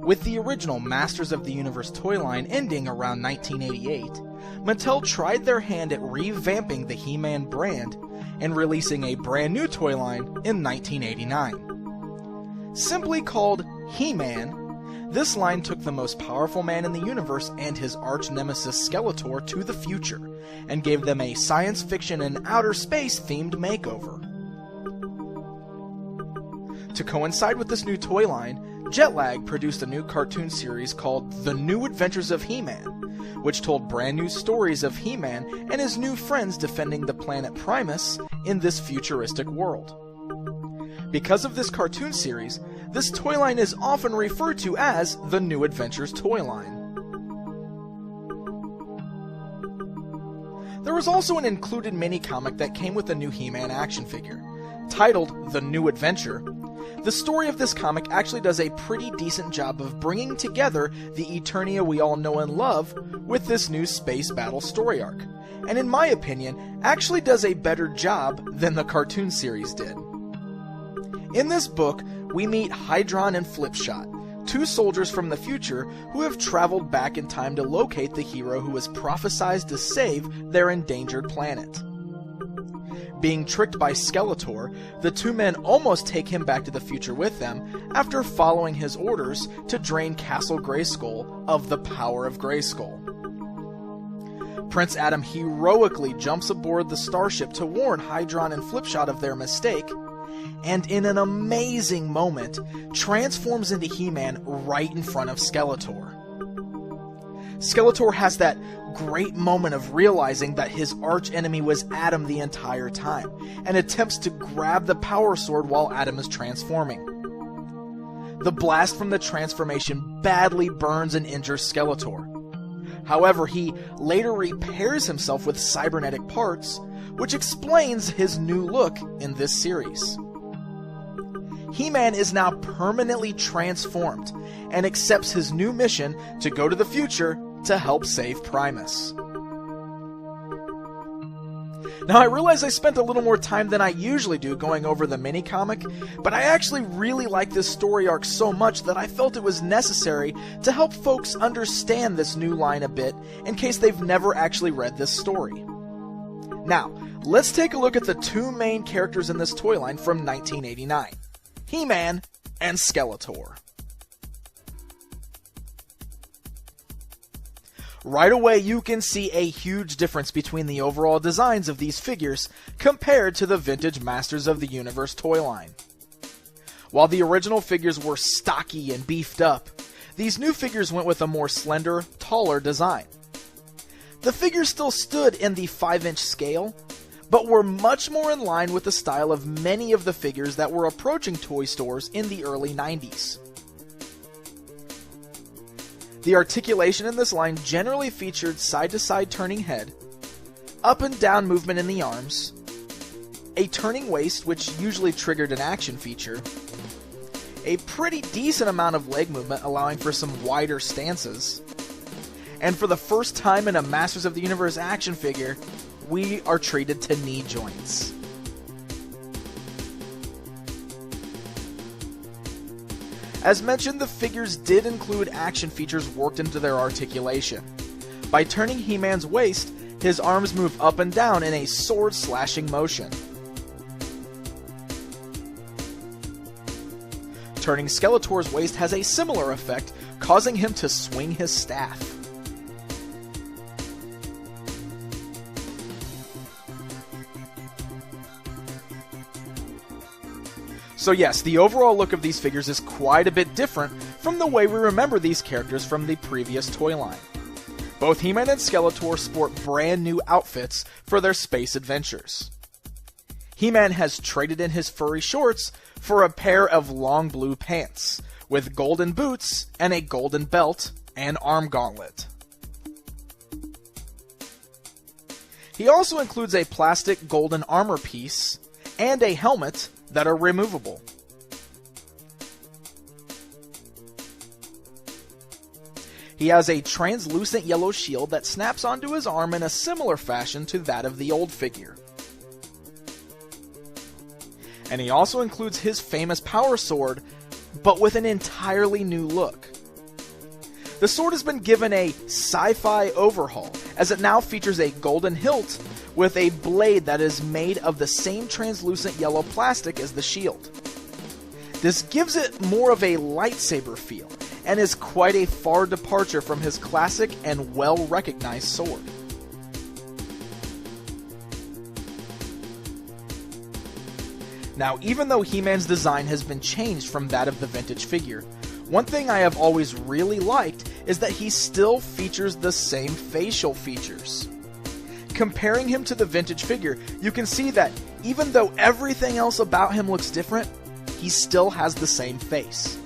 With the original Masters of the Universe toy line ending around 1988, Mattel tried their hand at revamping the He-Man brand and releasing a brand new toy line in 1989. Simply called He-Man, this line took the most powerful man in the universe and his arch-nemesis Skeletor to the future, and gave them a science fiction and outer space themed makeover. To coincide with this new toy line, Jetlag produced a new cartoon series called The New Adventures of He-Man, which told brand new stories of He-Man and his new friends defending the planet Primus in this futuristic world. Because of this cartoon series, this toy line is often referred to as the New Adventures toy line. There was also an included mini-comic that came with a new He-Man action figure. Titled The New Adventure, the story of this comic actually does a pretty decent job of bringing together the Eternia we all know and love with this new space battle story arc, and in my opinion, actually does a better job than the cartoon series did. In this book, we meet Hydron and Flipshot, two soldiers from the future who have traveled back in time to locate the hero who was prophesied to save their endangered planet. Being tricked by Skeletor, the two men almost take him back to the future with them after following his orders to drain Castle Grayskull of the power of Grayskull. Prince Adam heroically jumps aboard the starship to warn Hydron and Flipshot of their mistake, and in an amazing moment, transforms into He-Man right in front of Skeletor. Skeletor has that great moment of realizing that his archenemy was Adam the entire time, and attempts to grab the power sword while Adam is transforming. The blast from the transformation badly burns and injures Skeletor. However, he later repairs himself with cybernetic parts, which explains his new look in this series. He-Man is now permanently transformed, and accepts his new mission to go to the future to help save Primus. Now, I realize I spent a little more time than I usually do going over the mini-comic, but I actually really like this story arc so much that I felt it was necessary to help folks understand this new line a bit in case they've never actually read this story. Now, let's take a look at the two main characters in this toy line from 1989, He-Man and Skeletor. Right away, you can see a huge difference between the overall designs of these figures compared to the vintage Masters of the Universe toy line. While the original figures were stocky and beefed up, these new figures went with a more slender, taller design. The figures still stood in the 5-inch scale, but were much more in line with the style of many of the figures that were approaching toy stores in the early 90s. The articulation in this line generally featured side-to-side turning head, up and down movement in the arms, a turning waist which usually triggered an action feature, a pretty decent amount of leg movement allowing for some wider stances, and for the first time in a Masters of the Universe action figure, we are treated to knee joints. As mentioned, the figures did include action features worked into their articulation. By turning He-Man's waist, his arms move up and down in a sword-slashing motion. Turning Skeletor's waist has a similar effect, causing him to swing his staff. So yes, the overall look of these figures is quite a bit different from the way we remember these characters from the previous toy line. Both He-Man and Skeletor sport brand new outfits for their space adventures. He-Man has traded in his furry shorts for a pair of long blue pants, with golden boots and a golden belt and arm gauntlet. He also includes a plastic golden armor piece and a helmet that are removable. He has a translucent yellow shield that snaps onto his arm in a similar fashion to that of the old figure. And he also includes his famous power sword, but with an entirely new look. The sword has been given a sci-fi overhaul, as it now features a golden hilt with a blade that is made of the same translucent yellow plastic as the shield. This gives it more of a lightsaber feel, and is quite a far departure from his classic and well-recognized sword. Now, even though He-Man's design has been changed from that of the vintage figure, one thing I have always really liked is that he still features the same facial features. Comparing him to the vintage figure, you can see that even though everything else about him looks different, he still has the same face.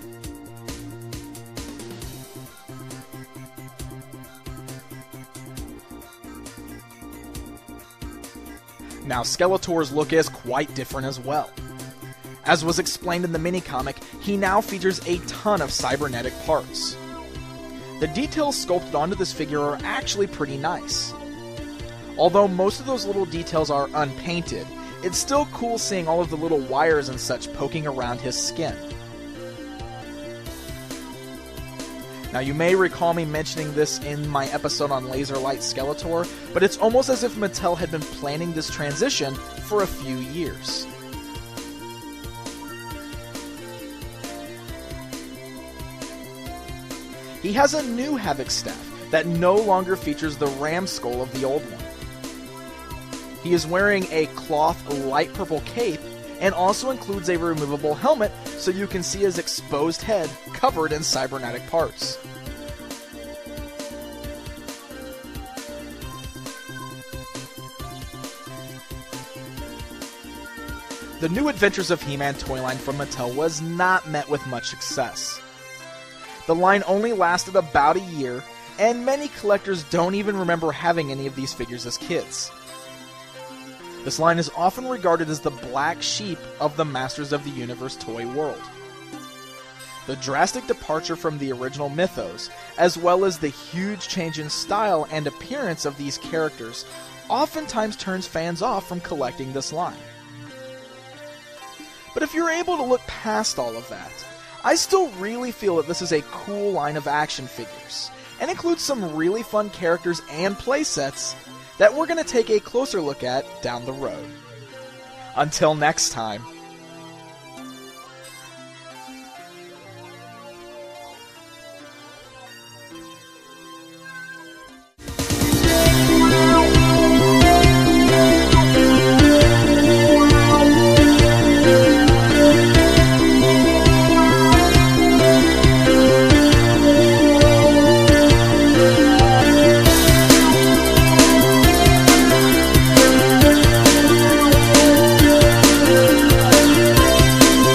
Now, Skeletor's look is quite different as well. As was explained in the mini-comic, he now features a ton of cybernetic parts. The details sculpted onto this figure are actually pretty nice. Although most of those little details are unpainted, it's still cool seeing all of the little wires and such poking around his skin. Now, you may recall me mentioning this in my episode on Laser Light Skeletor, but it's almost as if Mattel had been planning this transition for a few years. He has a new Havoc staff that no longer features the ram skull of the old one. He is wearing a cloth light purple cape and also includes a removable helmet so you can see his exposed head covered in cybernetic parts. The New Adventures of He-Man toy line from Mattel was not met with much success. The line only lasted about a year, and many collectors don't even remember having any of these figures as kids. This line is often regarded as the black sheep of the Masters of the Universe toy world. The drastic departure from the original mythos, as well as the huge change in style and appearance of these characters, oftentimes turns fans off from collecting this line. But if you're able to look past all of that, I still really feel that this is a cool line of action figures, and includes some really fun characters and playsets that we're going to take a closer look at down the road. Until next time.